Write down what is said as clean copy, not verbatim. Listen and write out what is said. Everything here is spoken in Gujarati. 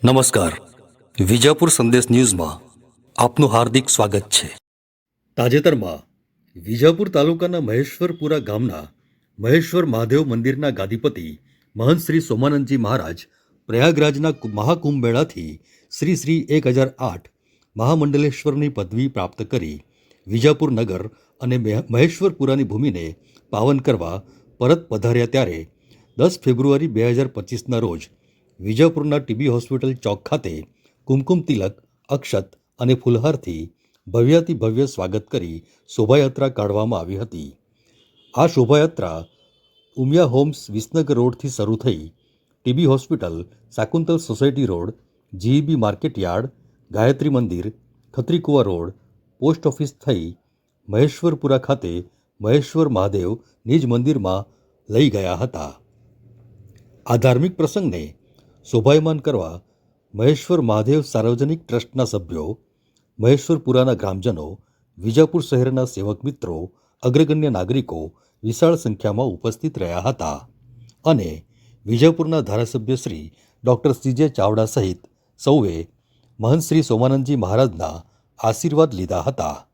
નમસ્કાર. વિજાપુર સંદેશ ન્યૂઝમાં આપનું હાર્દિક સ્વાગત છે. તાજેતરમાં વિજાપુર તાલુકાના મહેશ્વરપુરા ગામના મહેશ્વર મહાદેવ મંદિરના ગાદીપતિ મહંત શ્રી સોમાનંદજી મહારાજ પ્રયાગરાજના મહાકુંભ મેળાથી શ્રી શ્રી 1008 મહામંડલેશ્વરની પદવી પ્રાપ્ત કરી વિજાપુર નગર અને મહેશ્વરપુરાની ભૂમિને પાવન કરવા પરત પધાર્યા ત્યારે 10 ફેબ્રુઆરી 2025ના રોજ વિજાપુરના ટીબી હોસ્પિટલ ચોક ખાતે કુમકુમ તિલક, અક્ષત અને ફુલહારથી ભવ્યાતિ ભવ્ય સ્વાગત કરી શોભાયાત્રા કાઢવામાં આવી હતી. આ શોભાયાત્રા ઉમિયા હોમ્સ વિસનગર રોડથી શરૂ થઈ TB hospital, Shakuntal society road, GEB market yard, Gayatri Mandir, Khatrikuva road, post office થઈ મહેશ્વરપુરા ખાતે મહેશ્વર મહાદેવ નિજ મંદિરમાં લઈ ગયા હતા. આ ધાર્મિક પ્રસંગને શોભાયમાન કરવા મહેશ્વર મહાદેવ સાર્વજનિક ટ્રસ્ટના સભ્યો, મહેશ્વરપુરાના ગ્રામજનો, વિજાપુર શહેરના સેવક મિત્રો, અગ્રગણ્ય નાગરિકો વિશાળ સંખ્યામાં ઉપસ્થિત રહ્યા હતા અને વિજાપુરના ધારાસભ્ય શ્રી ડૉક્ટર CJ ચાવડા સહિત સૌએ મહંત શ્રી સોમાનંદજી મહારાજના આશીર્વાદ લીધા હતા.